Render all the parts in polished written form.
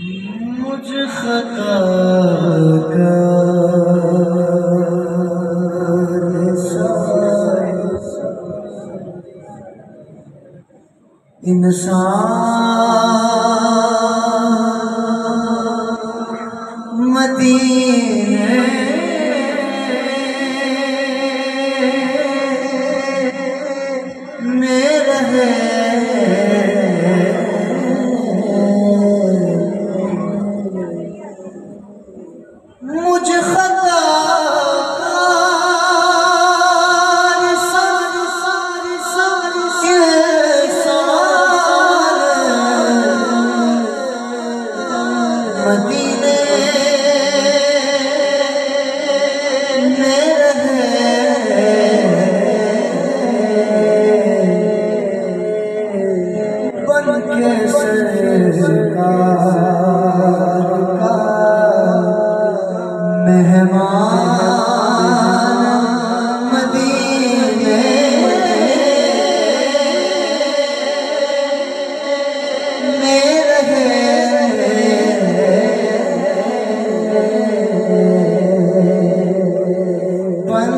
मुझ खता का इंसान मदीने में रहे। मुझ खता मदीने में रहे। बन के सरकार का मेहमान मदीने में रहे। बन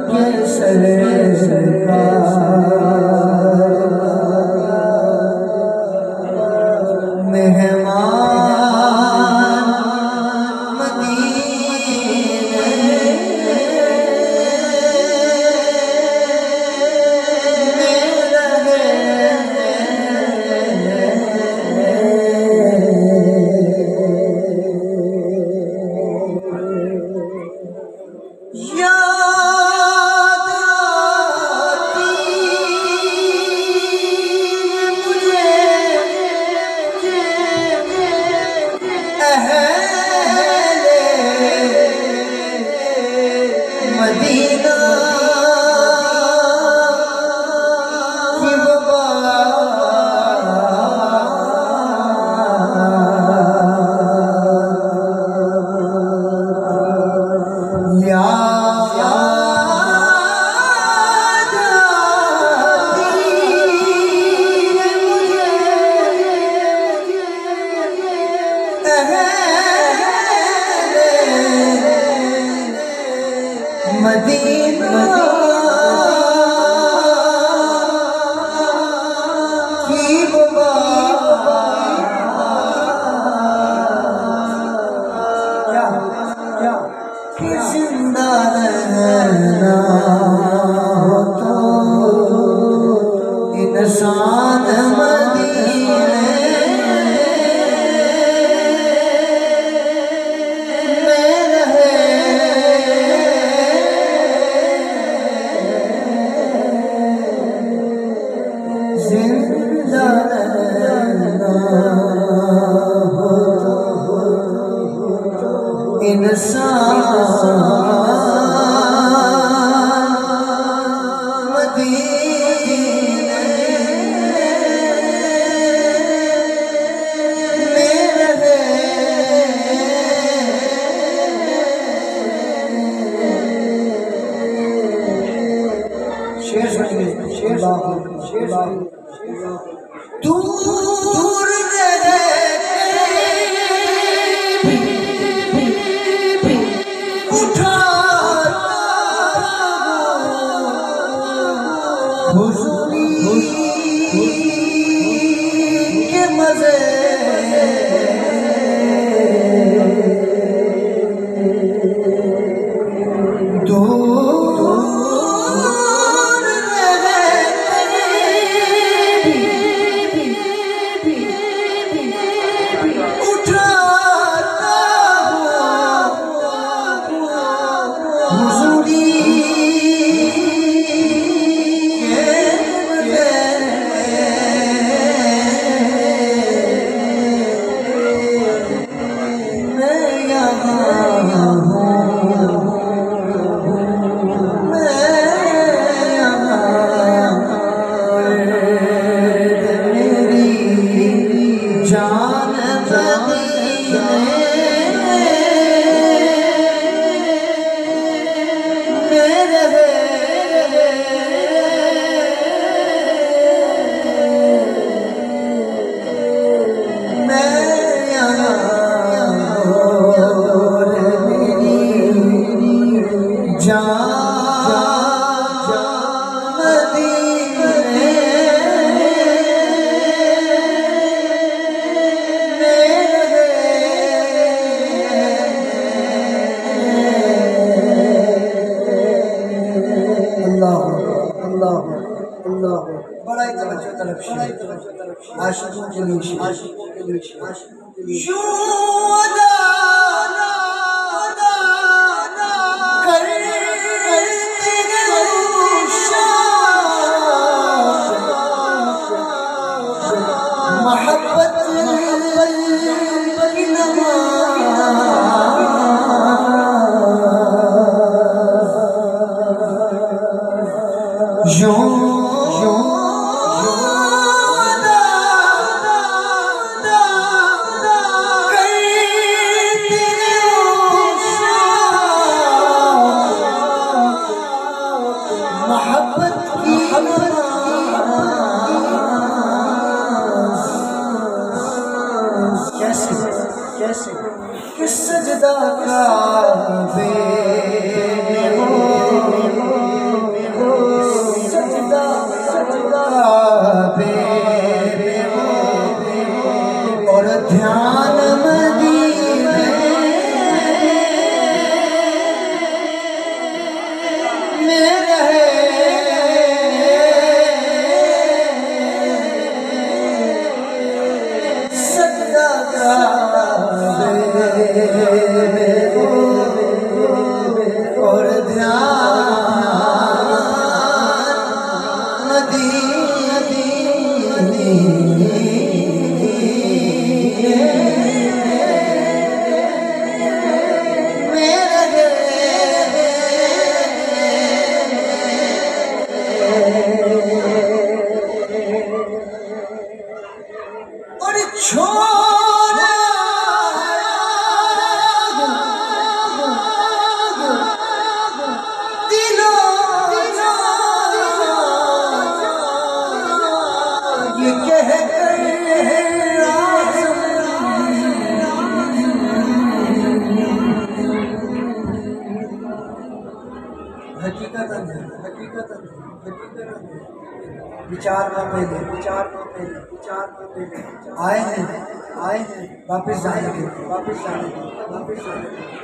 के सरकार मेहमान मदीने में रहे। याद आती मुझे अहले मदीना की वो याद आती मुझे मदीना की वो क्या कि जिंदा रहना हो तो इंसान मदीने में रहे। जिंदा रहना हो तो इंसान मदीने में रहे। शेर सुनिए, शेर दूर रहे हुजूरी के मजे दूर उठाता हुजूरी मैं यहाँ आशिकों के लिए आशिकों के लिए कैसे सजदा काबे हो सजदा काबे और ध्यान मदीने में रहे सजदा और ध्यान मदीने में रहे और छोड़ हकीकत विचार न पहले आए हैं वापस जाएंगे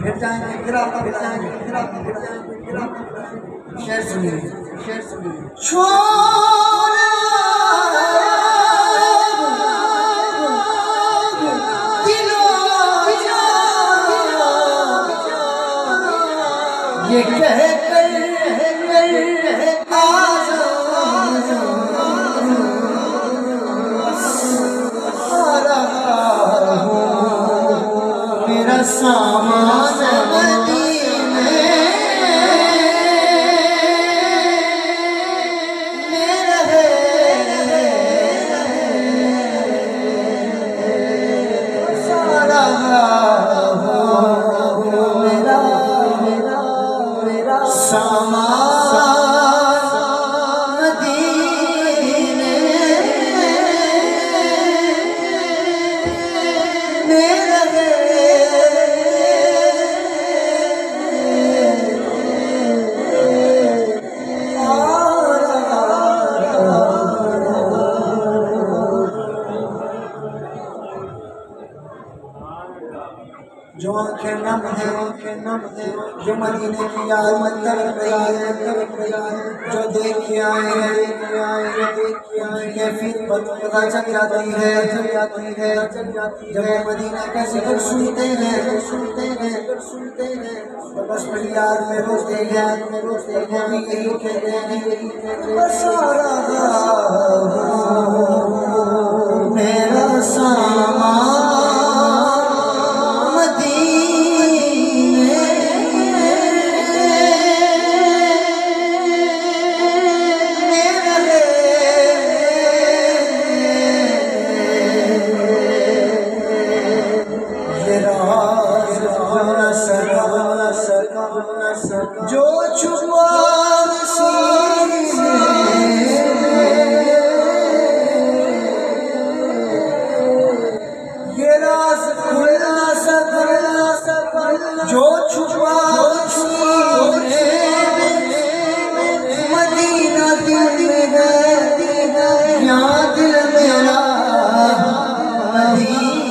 फिर जाएंगे फिर शेर सुनिए ये कह मेरा सामान मदीने में रहे सारा मेरा सामान मदीने में रहे जो आंखें नम है जो मदीने की याद में तड़प रही है जो देख के आए हैं कैफियत पता चल जाती है जब वो मदीना का जिक्र सुनते हैं तो बस मेरी याद में रोते हैं यही कहते हैं मेरा सामान जो छुपा सीने ये राज खुलना जो छुपा सीने मदीना दिल में है यहाँ दिल मेरा मदीना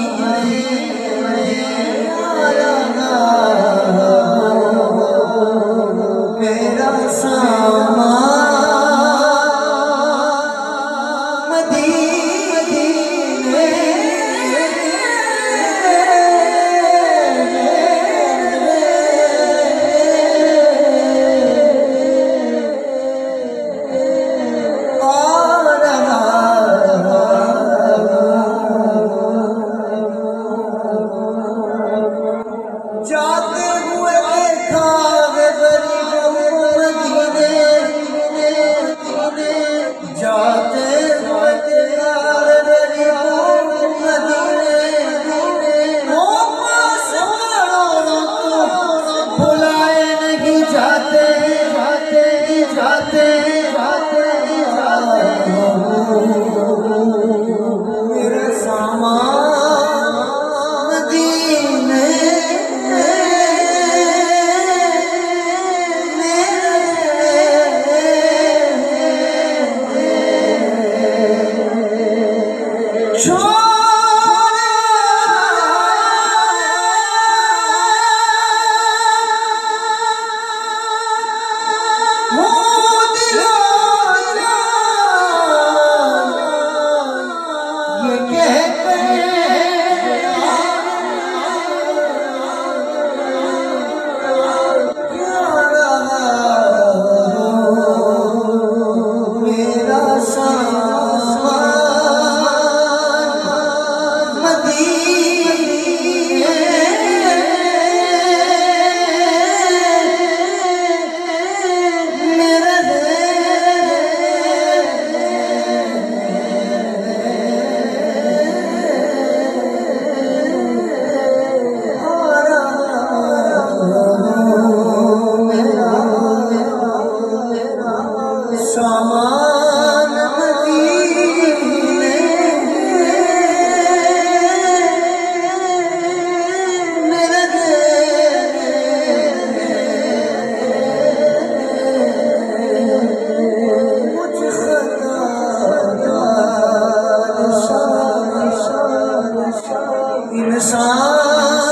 Allah